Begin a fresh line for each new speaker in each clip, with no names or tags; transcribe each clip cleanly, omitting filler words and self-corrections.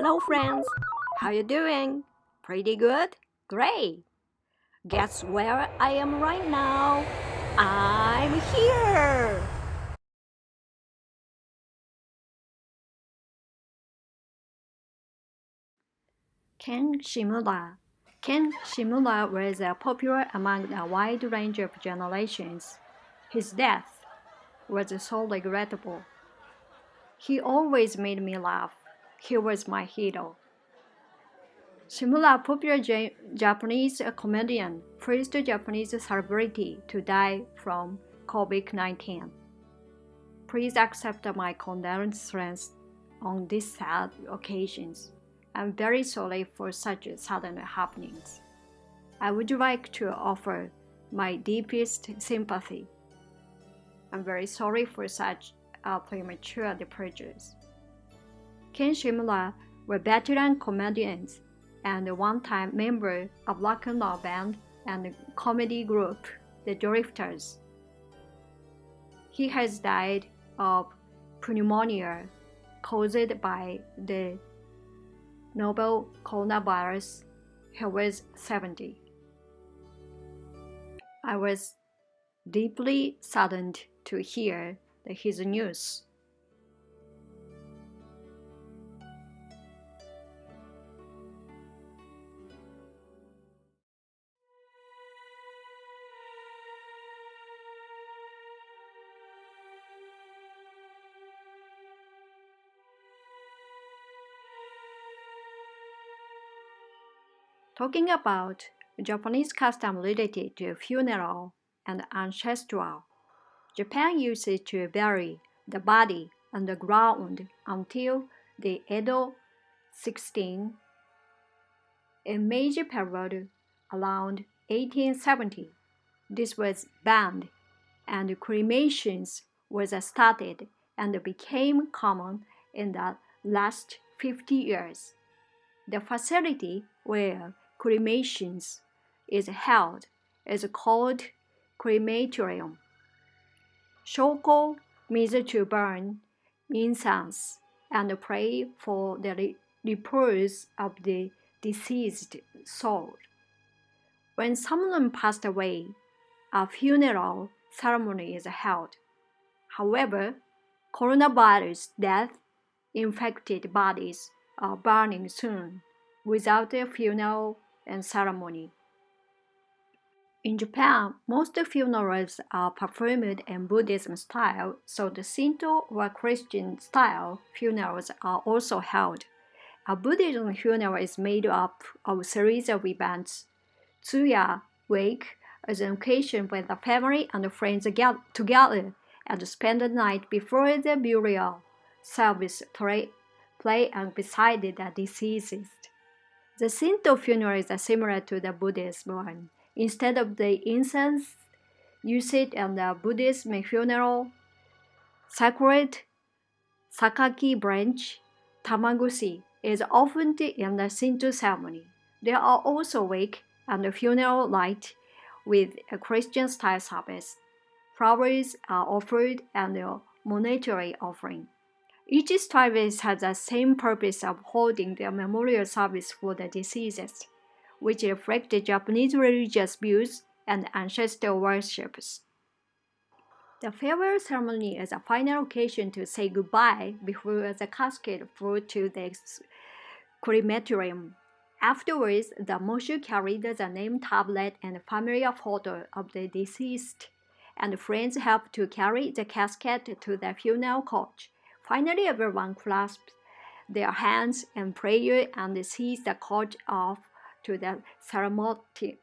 Hello friends, how you doing? Pretty good? Great! Guess where I am right now? I'm here! Ken Shimura. Ken Shimura was popular among a wide range of generations. His death was so regrettable. He always made me laugh. He was my hero. Shimura, popular Japanese comedian, first Japanese celebrity to die from COVID-19. Please accept my condolences on these sad occasions. I'm very sorry for such sudden happenings. I would like to offer my deepest sympathy. I'm very sorry for such premature departures. Ken Shimura were veteran comedians and a one-time member of rock and roll band and comedy group The Drifters. He has died of pneumonia caused by the novel coronavirus. He was 70. I was deeply saddened to hear his news. Talking about Japanese custom related to funeral and ancestral, Japan used to bury the body underground until the Edo 16, a major period around 1870. This was banned and cremations was started and became common in the last 50 years. The facility where cremations is held is called crematorium. Shoko means to burn incense and pray for the repose of the deceased soul. When someone passed away, a funeral ceremony is held. However, coronavirus death infected bodies are burning soon without a funeral and ceremony. In Japan, most funerals are performed in Buddhism style, so the Shinto or Christian style funerals are also held. A Buddhism funeral is made up of a series of events. Tsuya wake is an occasion when the family and friends get together and spend the night before the burial service play and beside the deceased. The Shinto funeral is similar to the Buddhist one. Instead of the incense used in the Buddhist funeral, sacred sakaki branch, tamaguchi, is often in the Shinto ceremony. There are also wake and funeral light with a Christian style service. Flowers are offered and a monetary offering. Each service has the same purpose of holding the memorial service for the deceased, which reflect the Japanese religious views and ancestral worships. The farewell ceremony is a final occasion to say goodbye before the casket brought to the crematorium. Afterwards, the moshu carried the name tablet and family photo of the deceased, and friends helped to carry the casket to the funeral coach. Finally, everyone clasped their hands in prayer and sees the coach off to the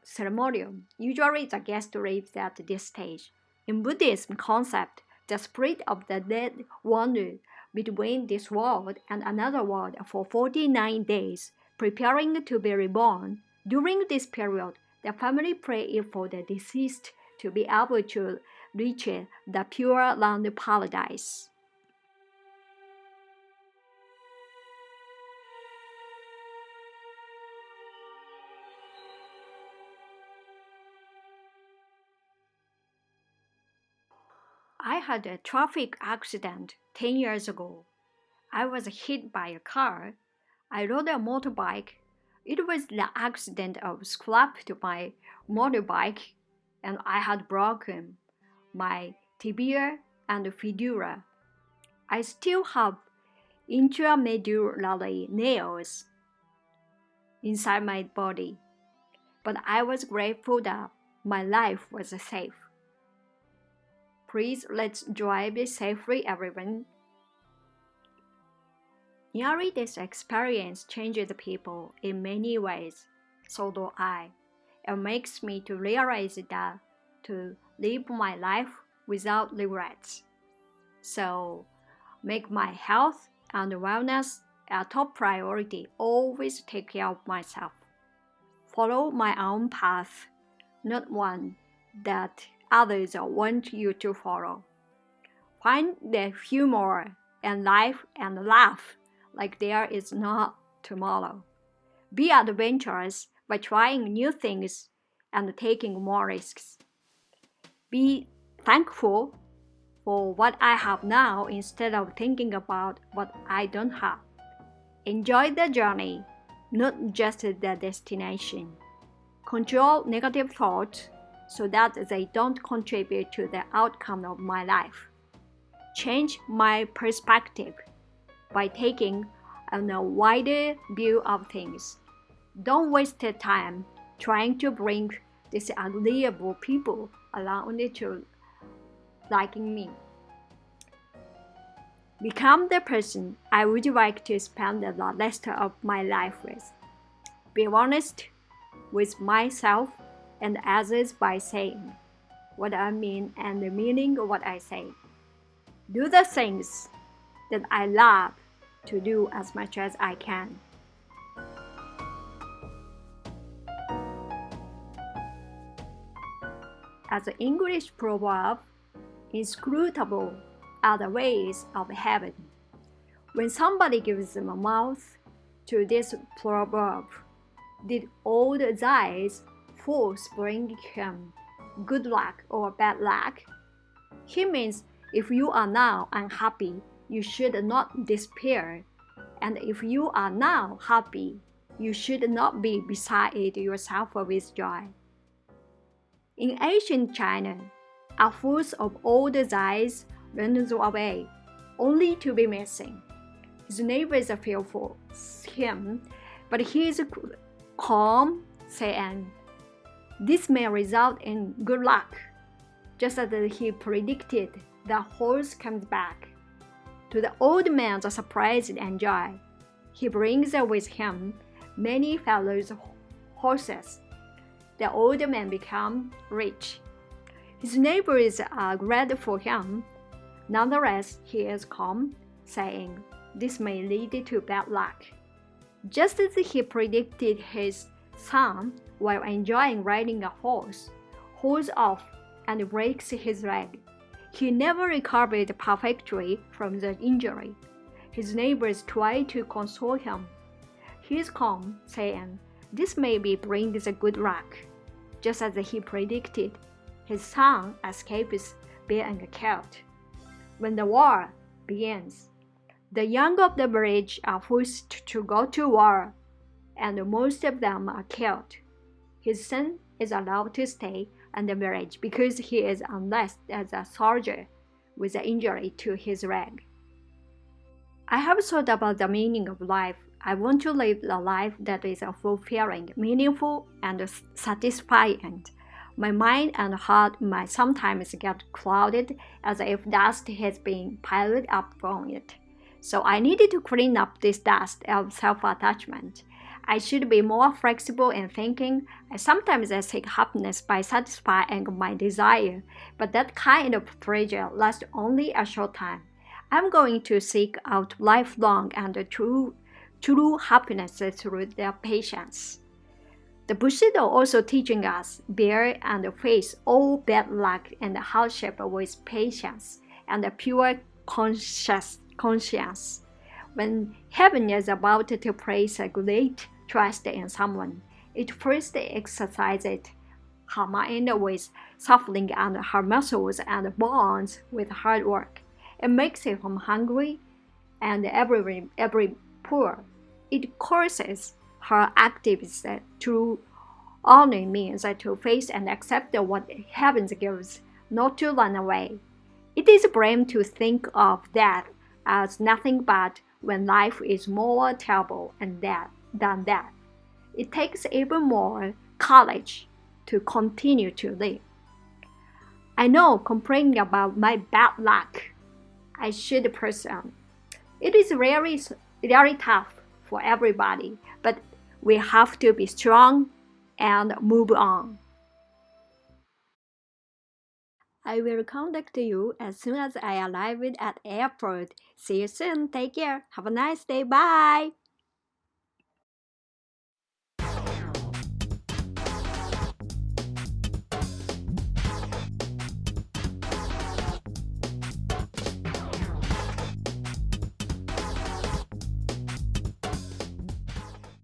ceremonium. Usually, the guest leaves at this stage. In Buddhism concept, the spirit of the dead wander between this world and another world for 49 days, preparing to be reborn. During this period, the family pray for the deceased to be able to reach the pure land paradise. I had a traffic accident 10 years ago. I was hit by a car. I rode a motorbike. It was the accident of scrapped my motorbike, and I had broken my tibia and fibula. I still have intramedullary nails inside my body, but I was grateful that my life was safe. Please let's drive safely, everyone. Nearly this experience changes people in many ways, so do I. It makes me to realize that to live my life without regrets. So make my health and wellness a top priority. Always take care of myself. Follow my own path, not one that others want you to follow. Find the humor in life and laugh like there is no tomorrow. Be adventurous by trying new things and taking more risks. Be thankful for what I have now instead of thinking about what I don't have. Enjoy the journey, not just the destination. Control negative thoughts so that they don't contribute to the outcome of my life. Change my perspective by taking a wider view of things. Don't waste time trying to bring disagreeable people around to liking me. Become the person I would like to spend the rest of my life with. Be honest with myself and others by saying what I mean and meaning what I say. Do the things that I love to do as much as I can. As the English proverb, inscrutable are the ways of heaven. When somebody gives them a mouth to this proverb, did all the eyes force bring him good luck or bad luck? He means if you are now unhappy, you should not despair, and if you are now happy, you should not be beside yourself with joy. In ancient China, a fourth of all the eyes runs away, only to be missing. His neighbors feel for him, but he is calm, saying, "This may result in good luck." Just as he predicted, the horse comes back. To the old man's surprise and joy, he brings with him many fellow horses. The old man becomes rich. His neighbors are glad for him. Nonetheless, he is calm, saying, "This may lead to bad luck." Just as he predicted, his son, while enjoying riding a horse, falls off and breaks his leg. He never recovered perfectly from the injury. His neighbors try to console him. He is calm, saying, "This maybe brings good luck." Just as he predicted, his son escapes being killed. When the war begins, the young of the village are forced to go to war, and most of them are killed. His son is allowed to stay in the village because he is enlisted as a soldier with an injury to his leg. I have thought about the meaning of life. I want to live a life that is fulfilling, meaningful, and satisfying. My mind and heart might sometimes get clouded as if dust has been piled up on it. So I needed to clean up this dust of self-attachment. I should be more flexible in thinking. I sometimes seek happiness by satisfying my desire, but that kind of pleasure lasts only a short time. I'm going to seek out lifelong and true happiness through their patience. The Bushido also teaching us bear and face all bad luck and hardship with patience and a pure conscience. When heaven is about to place a great trust in someone, it first exercises her mind with suffering and her muscles and bones with hard work. It makes him hungry and every poor. It causes her activists to only means to face and accept what heaven gives, not to run away. It is brave to think of death as nothing but when life is more terrible than death. It takes even more courage to continue to live. I know complaining about my bad luck. I should pursue. It is very tough for everybody, but we have to be strong and move on. I will contact you as soon as I arrive at airport. See you soon. Take care. Have a nice day. Bye.